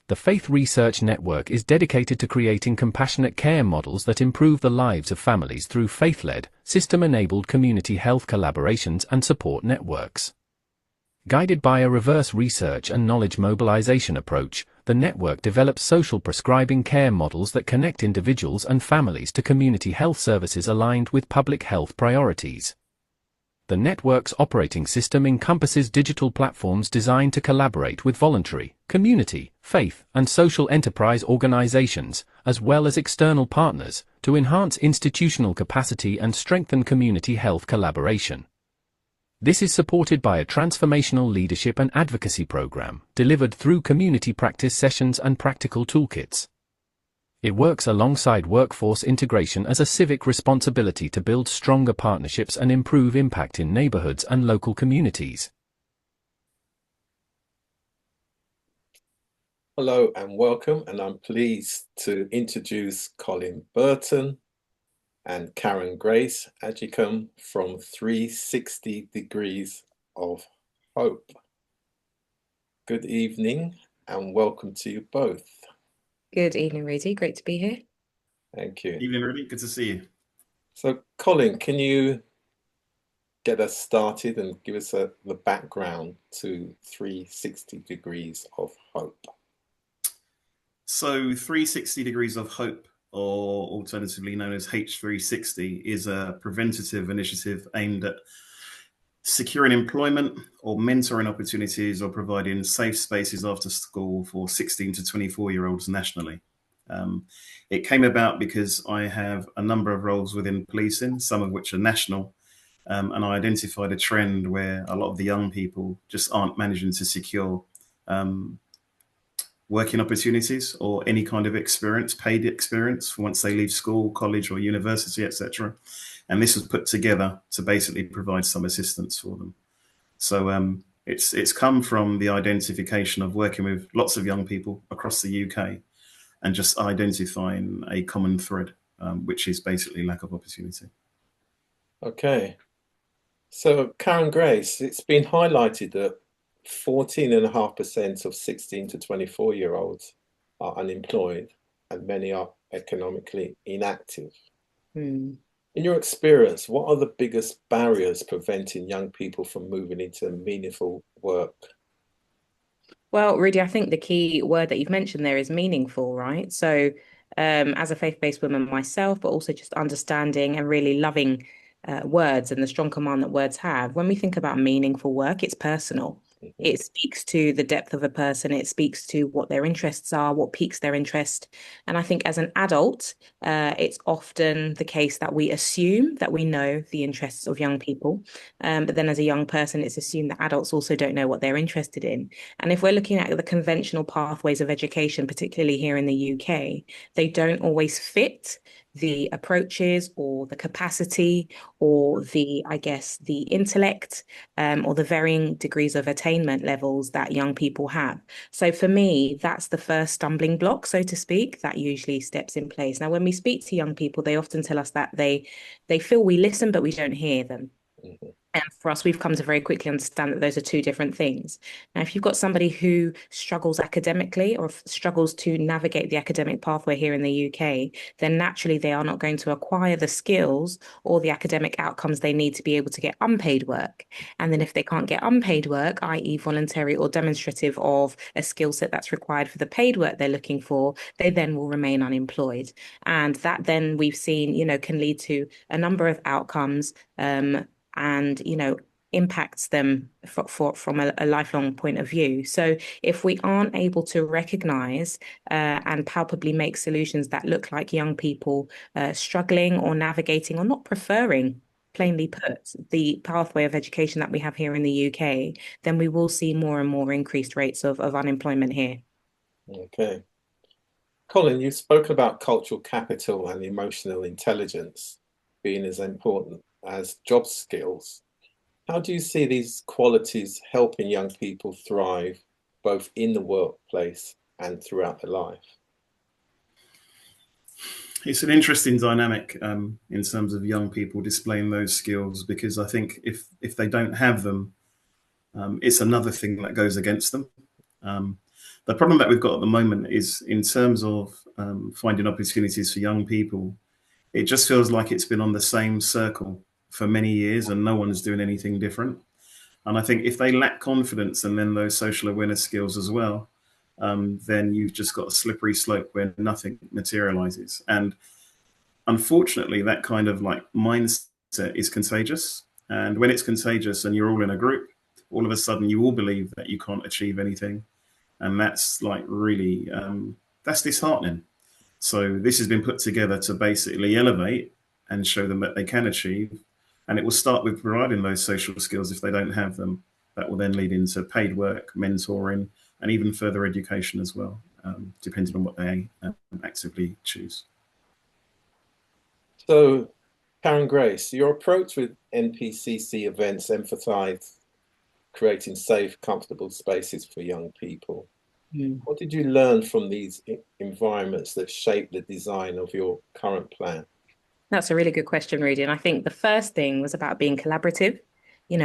The Faith Research Network is dedicated to creating compassionate care models that improve the lives of families through faith-led, system-enabled community health collaborations and support networks. Guided by a reverse research and knowledge mobilization approach, the network develops social prescribing care models that connect individuals and families to community health services aligned with public health priorities. The network's operating system encompasses digital platforms designed to collaborate with voluntary, community, faith, and social enterprise organizations, as well as external partners, to enhance institutional capacity and strengthen community health collaboration. This is supported by a transformational leadership and advocacy program, delivered through community practice sessions and practical toolkits. It works alongside workforce integration as a civic responsibility to build stronger partnerships and improve impact in neighborhoods and local communities. Hello and welcome, and I'm pleased to introduce Colin Burton and Karen Grace Agyekum from 360 Degrees of Hope. Good evening and welcome to you both. Good evening, Rudy. Great to be here. Thank you. Evening, Rudy. Good to see you. So, Colin, can you get us started and give us the background to 360 Degrees of Hope? So 360 Degrees of Hope, or alternatively known as H360, is a preventative initiative aimed at securing employment or mentoring opportunities or providing safe spaces after school for 16 to 24-year-olds nationally. It came about because I have a number of roles within policing, some of which are national, and I identified a trend where a lot of the young people just aren't managing to secure working opportunities or any kind of experience, paid experience, once they leave school, college or university, etc. And this was put together to basically provide some assistance for them. So it's come from the identification of working with lots of young people across the UK and just identifying a common thread, which is basically lack of opportunity. Okay. So, Karen Grace, it's been highlighted that 14.5% of 16 to 24-year-olds are unemployed and many are economically inactive. In your experience, what are the biggest barriers preventing young people from moving into meaningful work? Well, Rudy, I think the key word that you've mentioned there is meaningful, right? So as a faith-based woman myself, but also just understanding and really loving words and the strong command that words have. When we think about meaningful work, it's personal. It speaks to the depth of a person. It speaks to what their interests are, what piques their interest. And I think as an adult, it's often the case that we assume that we know the interests of young people. But then as a young person, it's assumed that adults also don't know what they're interested in. And if we're looking at the conventional pathways of education, particularly here in the UK, they don't always fit the approaches or the capacity or the, I guess, the intellect or the varying degrees of attainment levels that young people have. So for me, that's the first stumbling block, so to speak, that usually steps in place. Now, when we speak to young people, they often tell us that they feel we listen, but we don't hear them. And for us, we've come to very quickly understand that those are two different things. Now, if you've got somebody who struggles academically or struggles to navigate the academic pathway here in the UK, then naturally they are not going to acquire the skills or the academic outcomes they need to be able to get unpaid work. And then if they can't get unpaid work, i.e. voluntary or demonstrative of a skill set that's required for the paid work they're looking for, they then will remain unemployed. And that then we've seen, can lead to a number of outcomes and, impacts them from a lifelong point of view. So if we aren't able to recognize and palpably make solutions that look like young people struggling or navigating or not preferring, plainly put, the pathway of education that we have here in the UK, then we will see more and more increased rates of unemployment here. Okay. Colin, you've spoken about cultural capital and emotional intelligence being as important as job skills. How do you see these qualities helping young people thrive both in the workplace and throughout their life? It's an interesting dynamic in terms of young people displaying those skills, because I think if they don't have them, it's another thing that goes against them. The problem that we've got at the moment is in terms of finding opportunities for young people, it just feels like it's been on the same circle for many years and no one's doing anything different. And I think if they lack confidence and then those social awareness skills as well, then you've just got a slippery slope where nothing materializes. And unfortunately, that kind of like mindset is contagious. And when it's contagious and you're all in a group, all of a sudden you all believe that you can't achieve anything. And that's like really, that's disheartening. So this has been put together to basically elevate and show them that they can achieve. And it will start with providing those social skills if they don't have them. That will then lead into paid work, mentoring, and even further education as well, depending on what they actively choose. So, Karen Grace, your approach with NPCC events emphasise creating safe, comfortable spaces for young people. What did you learn from these environments that shape the design of your current plan? That's a really good question, Rudy. And I think the first thing was about being collaborative. You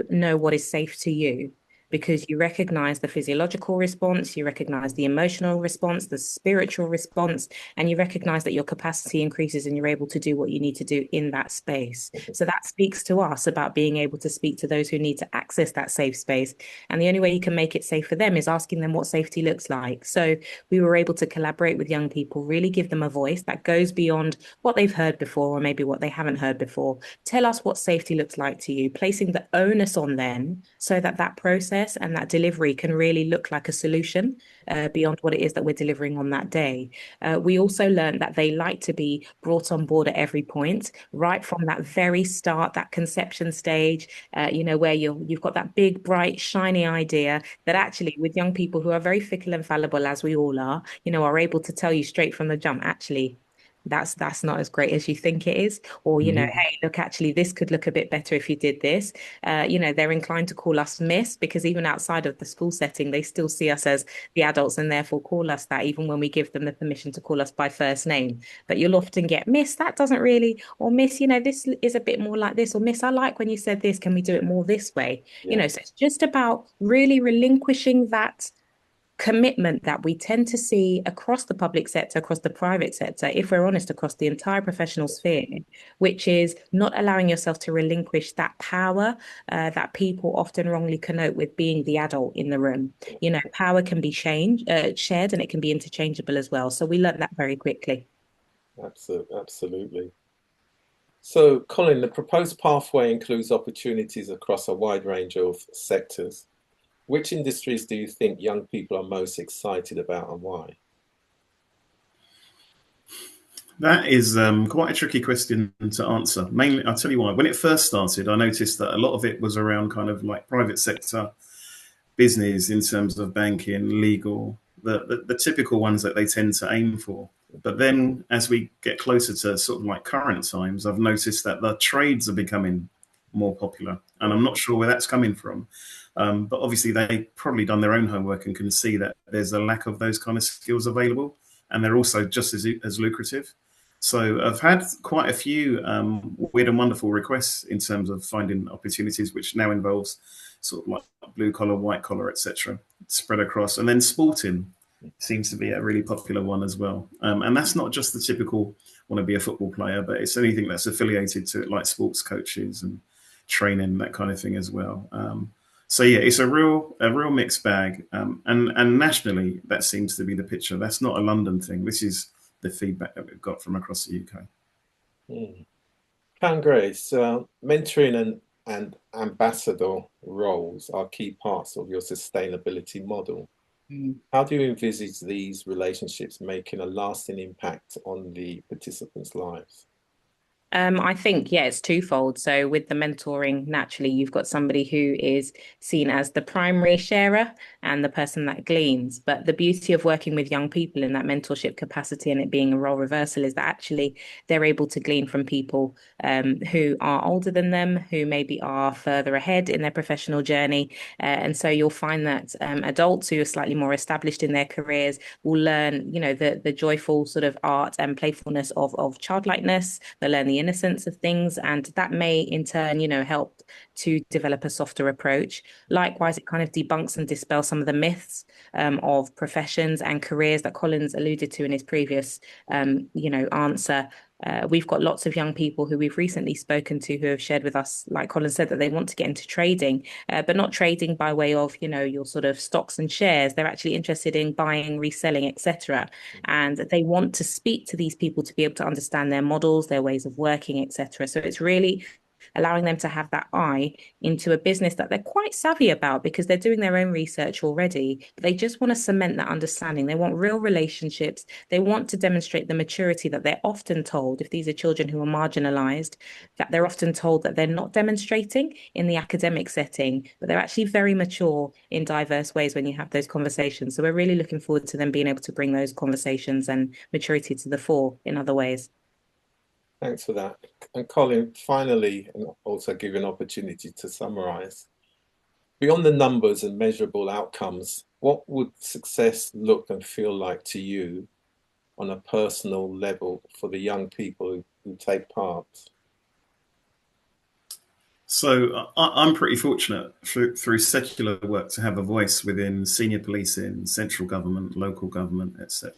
know what is safe to you because you recognize the physiological response, you recognize the emotional response, the spiritual response, and you recognize that your capacity increases and you're able to do what you need to do in that space. So that speaks to us about being able to speak to those who need to access that safe space. And the only way you can make it safe for them is asking them what safety looks like. So we were able to collaborate with young people, really give them a voice that goes beyond what they've heard before or maybe what they haven't heard before. Tell us what safety looks like to you, placing the onus on them so that that process and that delivery can really look like a solution beyond what it is that we're delivering on that day. We also learned that they like to be brought on board at every point, right from that very start, that conception stage, where you've got that big, bright, shiny idea that actually with young people who are very fickle and fallible, as we all are able to tell you straight from the jump, actually, that's not as great as you think it is. Or, hey, look, actually, this could look a bit better if you did this. They're inclined to call us miss because even outside of the school setting, they still see us as the adults and therefore call us that, even when we give them the permission to call us by first name. But you'll often get, miss, that doesn't really, or miss, this is a bit more like this, or miss, I like when you said this, can we do it more this way? Yeah. So it's just about really relinquishing that commitment that we tend to see across the public sector, across the private sector, if we're honest, across the entire professional sphere, which is not allowing yourself to relinquish that power that people often wrongly connote with being the adult in the room. Power can be shared and it can be interchangeable as well. So we learned that very quickly. Absolutely. So, Colin, the proposed pathway includes opportunities across a wide range of sectors. Which industries do you think young people are most excited about and why? That is quite a tricky question to answer. Mainly, I'll tell you why. When it first started, I noticed that a lot of it was around kind of like private sector business in terms of banking, legal, the typical ones that they tend to aim for. But then as we get closer to sort of like current times, I've noticed that the trades are becoming more popular. And I'm not sure where that's coming from. But obviously they've probably done their own homework and can see that there's a lack of those kind of skills available. And they're also just as lucrative. So I've had quite a few weird and wonderful requests in terms of finding opportunities, which now involves sort of like blue collar, white collar, etc., spread across. And then sporting seems to be a really popular one as well. And that's not just the typical want to be a football player, but it's anything that's affiliated to it, like sports coaches and training, that kind of thing as well. So yeah, it's a real mixed bag, and nationally that seems to be the picture. That's not a London thing. This is the feedback that we've got from across the UK. Karen Grace, mentoring and ambassador roles are key parts of your sustainability model. How do you envisage these relationships making a lasting impact on the participants' lives? I think, it's twofold. So with the mentoring, naturally, you've got somebody who is seen as the primary sharer and the person that gleans. But the beauty of working with young people in that mentorship capacity and it being a role reversal is that actually they're able to glean from people who are older than them, who maybe are further ahead in their professional journey. And so you'll find that adults who are slightly more established in their careers will learn, the joyful sort of art and playfulness of childlikeness. They'll learn the innocence of things, and that may in turn, help to develop a softer approach. Likewise, it kind of debunks and dispels some of the myths of professions and careers that Colin's alluded to in his previous answer. We've got lots of young people who we've recently spoken to who have shared with us, like Colin said, that they want to get into trading, but not trading by way of, your sort of stocks and shares. They're actually interested in buying, reselling, etc. And they want to speak to these people to be able to understand their models, their ways of working, etc. So it's really allowing them to have that eye into a business that they're quite savvy about because they're doing their own research already. But they just want to cement that understanding. They want real relationships. They want to demonstrate the maturity that they're often told, if these are children who are marginalized, that they're often told that they're not demonstrating in the academic setting, but they're actually very mature in diverse ways when you have those conversations. So we're really looking forward to them being able to bring those conversations and maturity to the fore in other ways. Thanks for that. And Colin, finally, and also give you an opportunity to summarize. Beyond the numbers and measurable outcomes, what would success look and feel like to you on a personal level for the young people who take part? So I'm pretty fortunate through secular work to have a voice within senior policing, central government, local government, etc.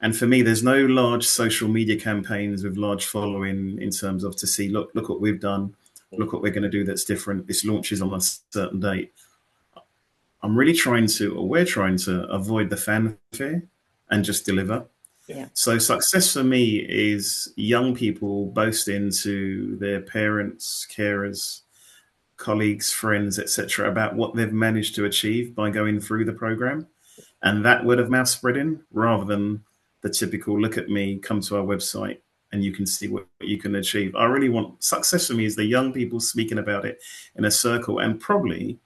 And for me, there's no large social media campaigns with large following in terms of to see, look what we've done, look what we're going to do that's different. This launches on a certain date. I'm really we're trying to avoid the fanfare and just deliver. Yeah. So success for me is young people boasting to their parents, carers, colleagues, friends, etc., about what they've managed to achieve by going through the program, and that word of mouth spreading rather than the typical look at me, come to our website and you can see what you can achieve. I really want success for me is the young people speaking about it in a circle, and probably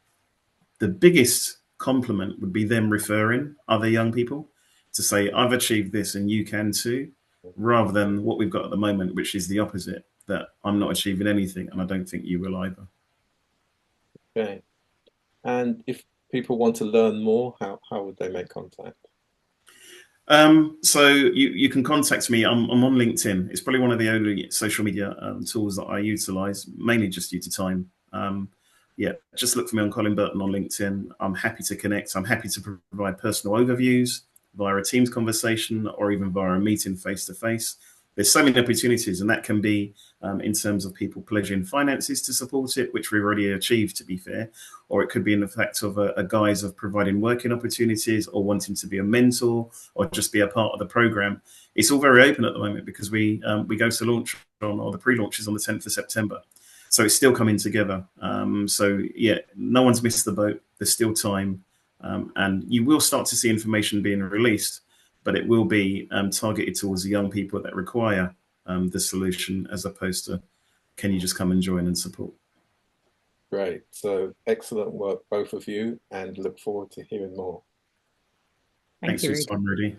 the biggest compliment would be them referring other young people to say, I've achieved this and you can too, rather than what we've got at the moment, which is the opposite, that I'm not achieving anything and I don't think you will either. Okay. And if people want to learn more, how would they make contact? So you can contact me. I'm on LinkedIn. It's probably one of the only social media tools that I utilize, mainly just due to time. Yeah, just look for me on Colin Burton on LinkedIn. I'm happy to connect. I'm happy to provide personal overviews via a Teams conversation or even via a meeting face to face. There's so many opportunities, and that can be in terms of people pledging finances to support it, which we've already achieved, to be fair, or it could be in the fact of a guise of providing working opportunities or wanting to be a mentor or just be a part of the program. It's all very open at the moment because we go to launch or the pre-launch is on the 10th of September. So it's still coming together. So yeah, no one's missed the boat. There's still time. And you will start to see information being released, but it will be targeted towards the young people that require the solution, as opposed to, can you just come and join and support? Great. So excellent work, both of you, and look forward to hearing more. Thank you, Thanks for your time, Rudy.